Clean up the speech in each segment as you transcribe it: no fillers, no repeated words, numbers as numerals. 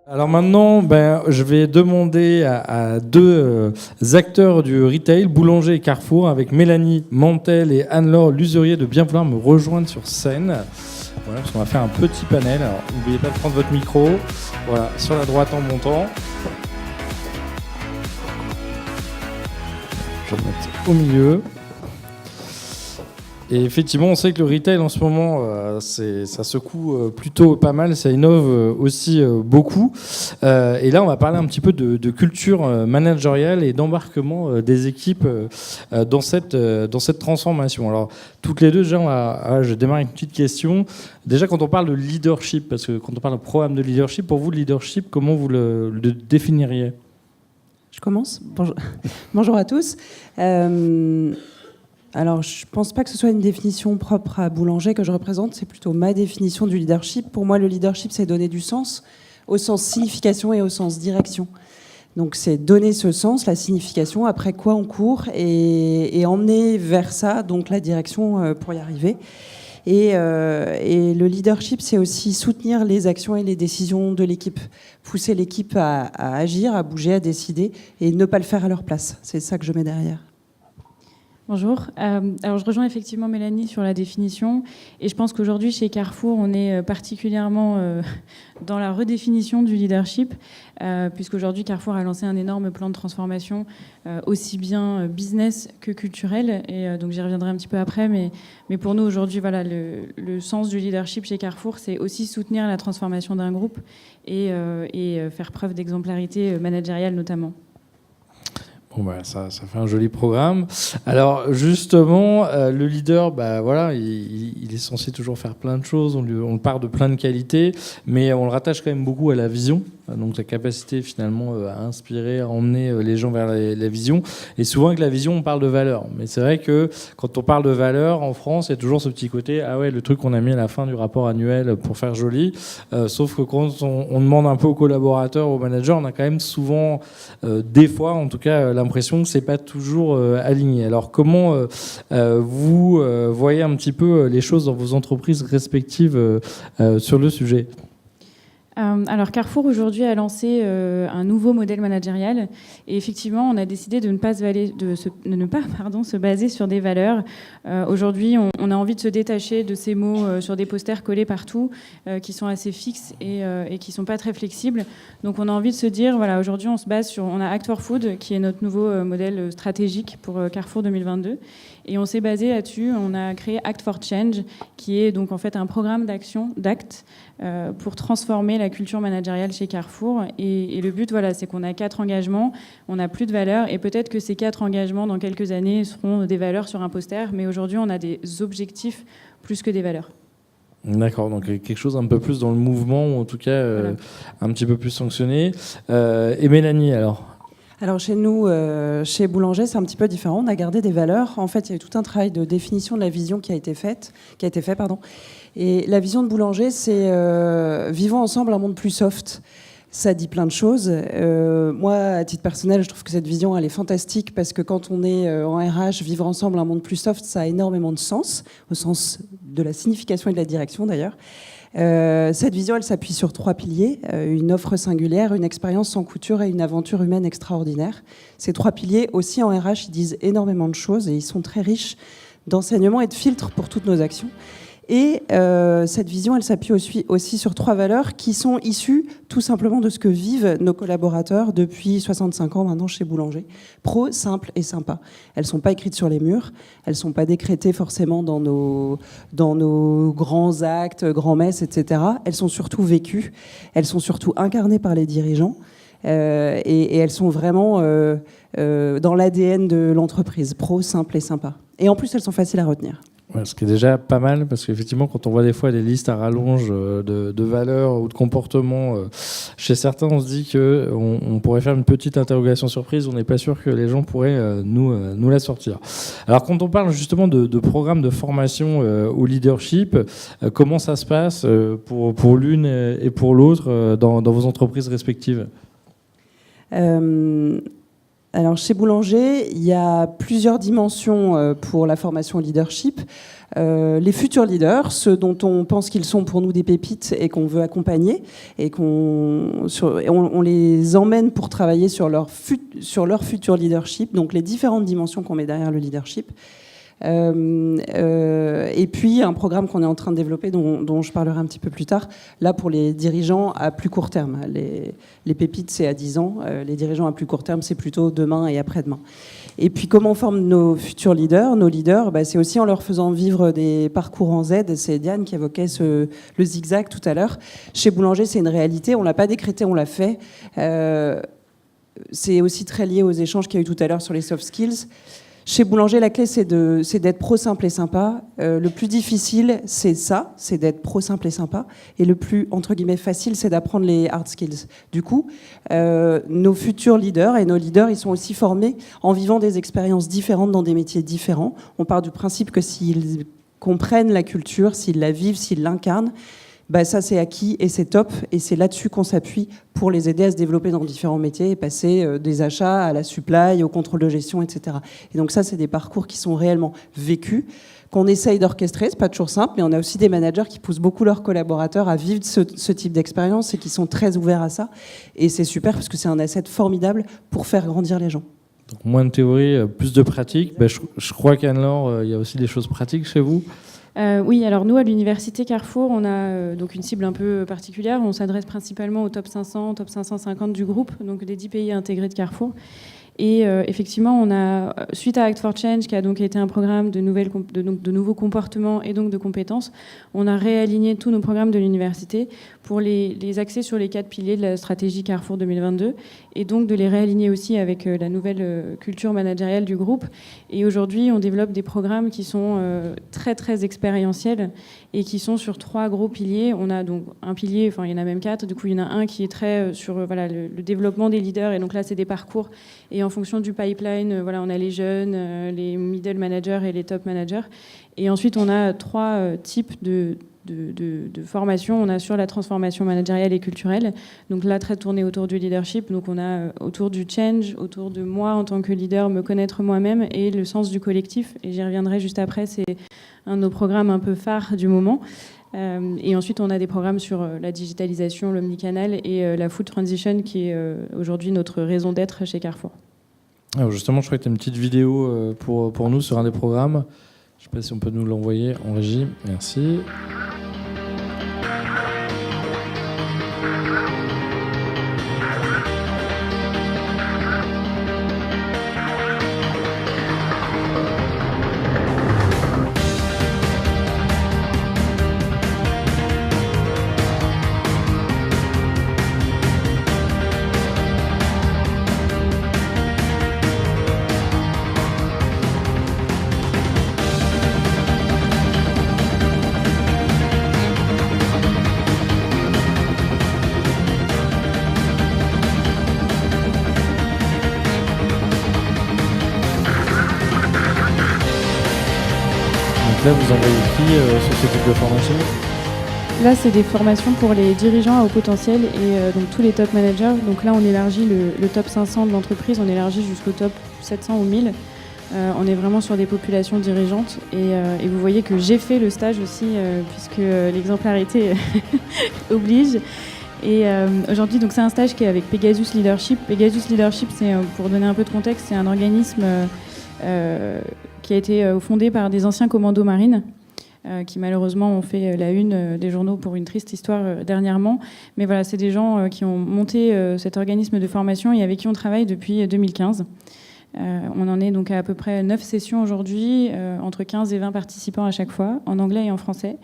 Alors maintenant, je vais demander à deux acteurs du retail, Boulanger et Carrefour, avec Mélanie Mantel et Anne-Laure Lusurier, de bien vouloir me rejoindre sur scène. Voilà, parce qu'on va faire un petit panel. Alors n'oubliez pas de prendre votre micro. Voilà, sur la droite en montant. Je vais le mettre au milieu. Et effectivement, on sait que le retail en ce moment, ça secoue plutôt pas mal, ça innove aussi beaucoup. Et là, on va parler un petit peu de culture managériale et d'embarquement des équipes dans cette transformation. Alors, toutes les deux, déjà, je démarre avec une petite question. Déjà, quand on parle de leadership, parce que quand on parle de programme de leadership, pour vous, le leadership, comment vous le définiriez ? Je commence. Bonjour à tous. Alors, je ne pense pas que ce soit une définition propre à Boulanger que je représente, c'est plutôt ma définition du leadership. Pour moi, le leadership, c'est donner du sens, au sens signification et au sens direction. Donc, c'est donner ce sens, la signification, après quoi on court, et emmener vers ça, donc la direction pour y arriver. Et le leadership, c'est aussi soutenir les actions et les décisions de l'équipe, pousser l'équipe à agir, à bouger, à décider, et ne pas le faire à leur place. C'est ça que je mets derrière. Bonjour. Alors je rejoins effectivement Mélanie sur la définition et je pense qu'aujourd'hui chez Carrefour on est particulièrement dans la redéfinition du leadership puisqu'aujourd'hui Carrefour a lancé un énorme plan de transformation aussi bien business que culturel et donc j'y reviendrai un petit peu après mais pour nous aujourd'hui voilà le sens du leadership chez Carrefour c'est aussi soutenir la transformation d'un groupe et faire preuve d'exemplarité managériale notamment. Bon ça fait un joli programme. Alors justement, le leader, il est censé toujours faire plein de choses. On part de plein de qualités, mais on le rattache quand même beaucoup à la vision. Donc la capacité finalement à inspirer, à emmener les gens vers la vision. Et souvent avec la vision, on parle de valeur. Mais c'est vrai que quand on parle de valeur en France, il y a toujours ce petit côté le truc qu'on a mis à la fin du rapport annuel pour faire joli. Sauf que quand on demande un peu aux collaborateurs, aux managers, on a quand même souvent, des fois en tout cas, l'impression que c'est pas toujours aligné. Alors comment vous voyez un petit peu les choses dans vos entreprises respectives sur le sujet ? Alors Carrefour aujourd'hui a lancé un nouveau modèle managérial et effectivement on a décidé de ne pas se baser sur des valeurs. Aujourd'hui on a envie de se détacher de ces mots sur des posters collés partout qui sont assez fixes et qui sont pas très flexibles. Donc on a envie de se dire voilà aujourd'hui on a Act for Food qui est notre nouveau modèle stratégique pour Carrefour 2022 et on s'est basé là-dessus. On a créé Act for Change qui est donc en fait un programme d'actes pour transformer la culture managériale chez Carrefour. Et le but, c'est qu'on a 4 engagements, on n'a plus de valeurs, et peut-être que ces 4 engagements, dans quelques années, seront des valeurs sur un poster, mais aujourd'hui, on a des objectifs plus que des valeurs. D'accord, donc quelque chose un peu plus dans le mouvement, ou en tout cas un petit peu plus sanctionné. Et Mélanie, Alors chez nous, chez Boulanger, c'est un petit peu différent. On a gardé des valeurs. En fait, il y a eu tout un travail de définition de la vision qui a été fait. Et la vision de Boulanger, c'est vivons ensemble un monde plus soft. Ça dit plein de choses. Moi, à titre personnel, je trouve que cette vision, elle est fantastique parce que quand on est en RH, vivre ensemble un monde plus soft, ça a énormément de sens, au sens de la signification et de la direction d'ailleurs. Cette vision, elle s'appuie sur 3 piliers, une offre singulière, une expérience sans couture et une aventure humaine extraordinaire. Ces 3 piliers, aussi en RH, ils disent énormément de choses et ils sont très riches d'enseignements et de filtres pour toutes nos actions. Et cette vision, elle s'appuie aussi sur 3 valeurs qui sont issues tout simplement de ce que vivent nos collaborateurs depuis 65 ans maintenant chez Boulanger. Pro, simple et sympa. Elles ne sont pas écrites sur les murs, elles ne sont pas décrétées forcément dans nos grands actes, grands-messes, etc. Elles sont surtout vécues, elles sont surtout incarnées par les dirigeants et elles sont vraiment dans l'ADN de l'entreprise. Pro, simple et sympa. Et en plus, elles sont faciles à retenir. Ouais, ce qui est déjà pas mal, parce qu'effectivement, quand on voit des fois des listes à rallonge de valeurs ou de comportements, chez certains, on se dit qu'on pourrait faire une petite interrogation surprise. On n'est pas sûr que les gens pourraient nous la sortir. Alors, quand on parle justement de programmes de formation au leadership, comment ça se passe pour l'une et pour l'autre dans vos entreprises respectives ? Alors chez Boulanger, il y a plusieurs dimensions pour la formation au leadership. les futurs leaders, ceux dont on pense qu'ils sont pour nous des pépites et qu'on veut accompagner, et on les emmène pour travailler sur leur futur leadership, donc les différentes dimensions qu'on met derrière le leadership. Et puis un programme qu'on est en train de développer dont je parlerai un petit peu plus tard, là pour les dirigeants à plus court terme. Les pépites c'est à 10 ans, les dirigeants à plus court terme c'est plutôt demain et après-demain. Et puis comment on forme nos futurs leaders? Nos leaders, c'est aussi en leur faisant vivre des parcours en Z. C'est Diane qui évoquait le zigzag tout à l'heure. Chez Boulanger c'est une réalité, on l'a pas décrété, on l'a fait. C'est aussi très lié aux échanges qu'il y a eu tout à l'heure sur les soft skills. Chez Boulanger, la clé, c'est d'être pro, simple et sympa. Le plus difficile, c'est d'être pro, simple et sympa. Et le plus, entre guillemets, facile, c'est d'apprendre les hard skills. Du coup, nos futurs leaders et nos leaders, ils sont aussi formés en vivant des expériences différentes dans des métiers différents. On part du principe que s'ils comprennent la culture, s'ils la vivent, s'ils l'incarnent, ça c'est acquis et c'est top, et c'est là-dessus qu'on s'appuie pour les aider à se développer dans différents métiers et passer des achats à la supply, au contrôle de gestion, etc. Et donc ça, c'est des parcours qui sont réellement vécus, qu'on essaye d'orchestrer. C'est pas toujours simple, mais on a aussi des managers qui poussent beaucoup leurs collaborateurs à vivre ce type d'expérience et qui sont très ouverts à ça. Et c'est super parce que c'est un asset formidable pour faire grandir les gens. Donc moins de théorie, plus de pratique. Je crois qu'Anne-Laure, il y a aussi des choses pratiques chez vous. Oui, alors nous, à l'Université Carrefour, on a donc une cible un peu particulière. On s'adresse principalement au top 500, top 550 du groupe, donc des 10 pays intégrés de Carrefour. Et effectivement, on a, suite à Act for Change, qui a donc été un programme de nouveaux comportements et donc de compétences, on a réaligné tous nos programmes de l'université pour les axer sur les 4 piliers de la stratégie Carrefour 2022, et donc de les réaligner aussi avec la nouvelle culture managériale du groupe. Et aujourd'hui, on développe des programmes qui sont très très expérientiels et qui sont sur 3 gros piliers. On a donc un pilier, enfin il y en a même 4, du coup il y en a un qui est très sur le développement des leaders, et donc là c'est des parcours, et en fonction du pipeline, on a les jeunes, les middle managers et les top managers. Et ensuite on a 3 types de formation. On a sur la transformation managériale et culturelle, donc là très tourné autour du leadership, donc on a autour du change, autour de moi en tant que leader, me connaître moi-même, et le sens du collectif, et j'y reviendrai juste après, c'est un de nos programmes un peu phares du moment. Et ensuite on a des programmes sur la digitalisation, l'omnicanal et la food transition, qui est aujourd'hui notre raison d'être chez Carrefour. Alors justement, je crois que tu as une petite vidéo pour nous sur un des programmes. Je ne sais pas si on peut nous l'envoyer en régie. Merci. Là, vous envoyez qui sur ce type de formation? Là, c'est des formations pour les dirigeants à haut potentiel et donc tous les top managers. Donc là, on élargit le top 500 de l'entreprise, on élargit jusqu'au top 700 ou 1000. On est vraiment sur des populations dirigeantes. Et vous voyez que j'ai fait le stage aussi, puisque l'exemplarité oblige. Et aujourd'hui, donc c'est un stage qui est avec Pegasus Leadership. Pegasus Leadership, c'est, pour donner un peu de contexte, c'est un organisme qui a été fondé par des anciens commandos marines qui malheureusement ont fait la une des journaux pour une triste histoire dernièrement. Mais voilà, c'est des gens qui ont monté cet organisme de formation et avec qui on travaille depuis 2015. On en est donc à peu près 9 sessions aujourd'hui, entre 15 et 20 participants à chaque fois, en anglais et en français.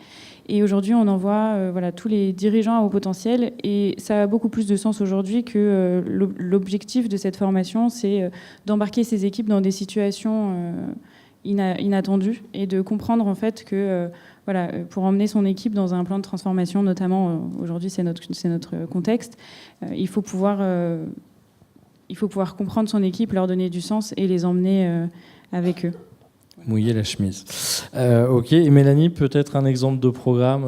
Et aujourd'hui, on envoie tous les dirigeants à haut potentiel. Et ça a beaucoup plus de sens aujourd'hui que l'objectif de cette formation, c'est d'embarquer ces équipes dans des situations inattendues et de comprendre en fait que pour emmener son équipe dans un plan de transformation, notamment aujourd'hui c'est notre contexte, il faut pouvoir comprendre son équipe, leur donner du sens et les emmener avec eux. Mouiller la chemise. Ok, et Mélanie, peut-être un exemple de programme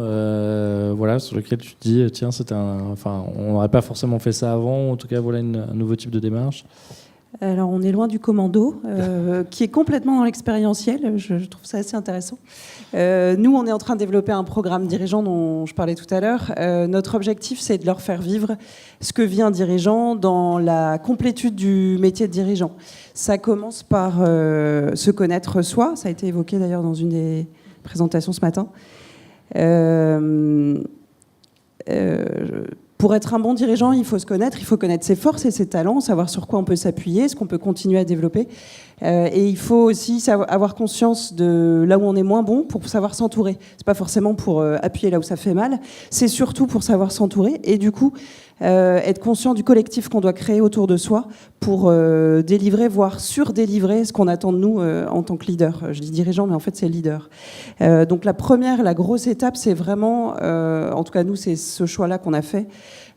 sur lequel tu te dis, tiens, on n'aurait pas forcément fait ça avant, en tout cas, un nouveau type de démarche. Alors, on est loin du commando, qui est complètement dans l'expérientiel. Je trouve ça assez intéressant. Nous, on est en train de développer un programme dirigeant dont je parlais tout à l'heure. Notre objectif, c'est de leur faire vivre ce que vit un dirigeant dans la complétude du métier de dirigeant. Ça commence par se connaître soi. Ça a été évoqué d'ailleurs dans une des présentations ce matin. Pour être un bon dirigeant, il faut se connaître, il faut connaître ses forces et ses talents, savoir sur quoi on peut s'appuyer, ce qu'on peut continuer à développer. Et il faut aussi avoir conscience de là où on est moins bon pour savoir s'entourer. C'est pas forcément pour appuyer là où ça fait mal, c'est surtout pour savoir s'entourer et du coup être conscient du collectif qu'on doit créer autour de soi pour délivrer, voire surdélivrer ce qu'on attend de nous en tant que leader. Je dis dirigeant, mais en fait c'est leader. Donc la grosse étape, c'est vraiment, en tout cas nous, c'est ce choix-là qu'on a fait,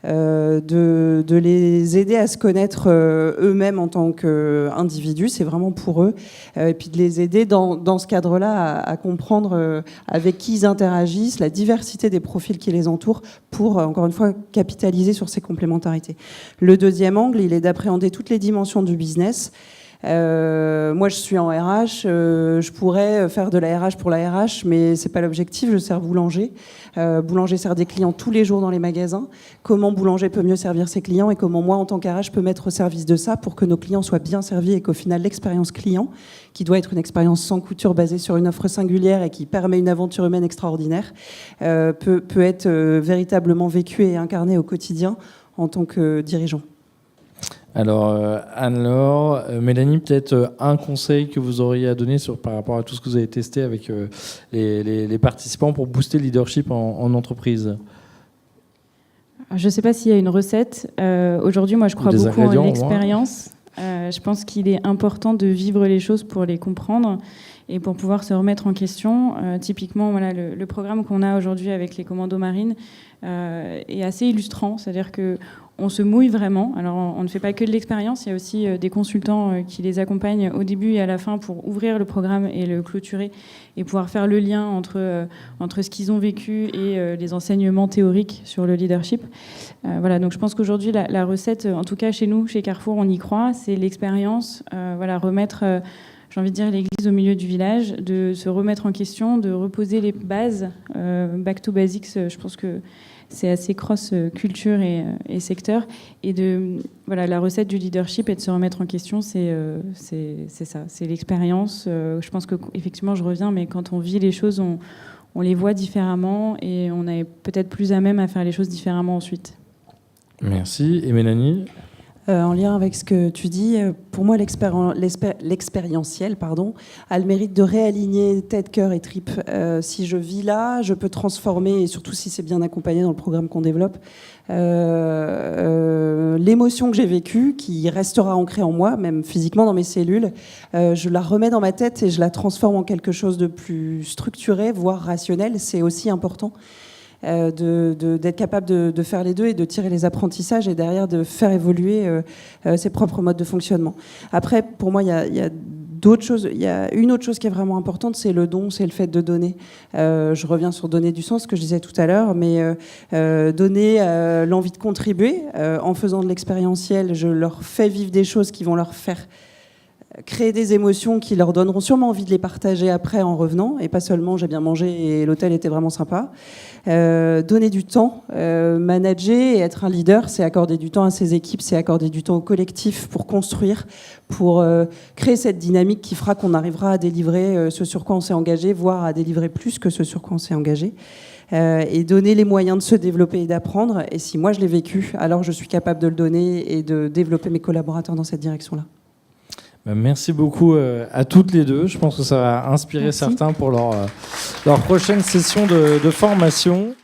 de les aider à se connaître eux-mêmes en tant qu'individus, c'est vraiment pour eux, et puis de les aider dans ce cadre-là à comprendre avec qui ils interagissent, la diversité des profils qui les entourent pour, encore une fois, capitaliser sur ces complémentarités. Le deuxième angle, il est d'appréhender toutes les dimensions du business. Moi, je suis en RH, je pourrais faire de la RH pour la RH, mais c'est pas l'objectif. Je sers boulanger. Boulanger sert des clients tous les jours dans les magasins. Comment boulanger peut mieux servir ses clients et comment moi, en tant qu'RH, peux mettre au service de ça pour que nos clients soient bien servis et qu'au final, l'expérience client, qui doit être une expérience sans couture basée sur une offre singulière et qui permet une aventure humaine extraordinaire, peut être véritablement vécue et incarnée au quotidien en tant que dirigeant. Alors, Anne-Laure, Mélanie, peut-être un conseil que vous auriez à donner par rapport à tout ce que vous avez testé avec les participants pour booster le leadership en entreprise. Je ne sais pas s'il y a une recette. Aujourd'hui, moi, je crois beaucoup en l'expérience. Je pense qu'il est important de vivre les choses pour les comprendre et pour pouvoir se remettre en question. Typiquement, voilà, le programme qu'on a aujourd'hui avec les commandos marines est assez illustrant. C'est-à-dire qu'on se mouille vraiment. Alors, on ne fait pas que de l'expérience. Il y a aussi des consultants qui les accompagnent au début et à la fin pour ouvrir le programme et le clôturer et pouvoir faire le lien entre ce qu'ils ont vécu et les enseignements théoriques sur le leadership. Voilà, donc je pense qu'aujourd'hui, la recette, en tout cas chez nous, chez Carrefour, on y croit, c'est l'expérience. Voilà, remettre... j'ai envie de dire l'église au milieu du village, de se remettre en question, de reposer les bases, back to basics, je pense que c'est assez cross culture et secteur. Et voilà, la recette du leadership et de se remettre en question, c'est ça, c'est l'expérience. Je pense qu'effectivement, je reviens, mais quand on vit les choses, on les voit différemment et on est peut-être plus à même à faire les choses différemment ensuite. Merci. Et Mélanie ? En lien avec ce que tu dis, pour moi, l'expérientiel a le mérite de réaligner tête, cœur et tripes. Si je vis là, je peux transformer, et surtout si c'est bien accompagné dans le programme qu'on développe, l'émotion que j'ai vécue, qui restera ancrée en moi, même physiquement dans mes cellules, je la remets dans ma tête et je la transforme en quelque chose de plus structuré, voire rationnel. C'est aussi important. D'être capable de faire les deux et de tirer les apprentissages et derrière de faire évoluer ses propres modes de fonctionnement. Après, pour moi, il y a d'autres choses. Il y a une autre chose qui est vraiment importante, c'est le don, c'est le fait de donner. Je reviens sur donner du sens, ce que je disais tout à l'heure, mais donner l'envie de contribuer. En faisant de l'expérientiel, je leur fais vivre des choses qui vont leur faire créer des émotions qui leur donneront sûrement envie de les partager après en revenant, et pas seulement j'ai bien mangé et l'hôtel était vraiment sympa. Donner du temps, manager et être un leader, c'est accorder du temps à ses équipes, c'est accorder du temps au collectif pour construire, pour créer cette dynamique qui fera qu'on arrivera à délivrer ce sur quoi on s'est engagé, voire à délivrer plus que ce sur quoi on s'est engagé. Et donner les moyens de se développer et d'apprendre. Et si moi je l'ai vécu, alors je suis capable de le donner et de développer mes collaborateurs dans cette direction-là. Merci beaucoup à toutes les deux. Je pense que ça va inspirer certains pour leur prochaine session de formation.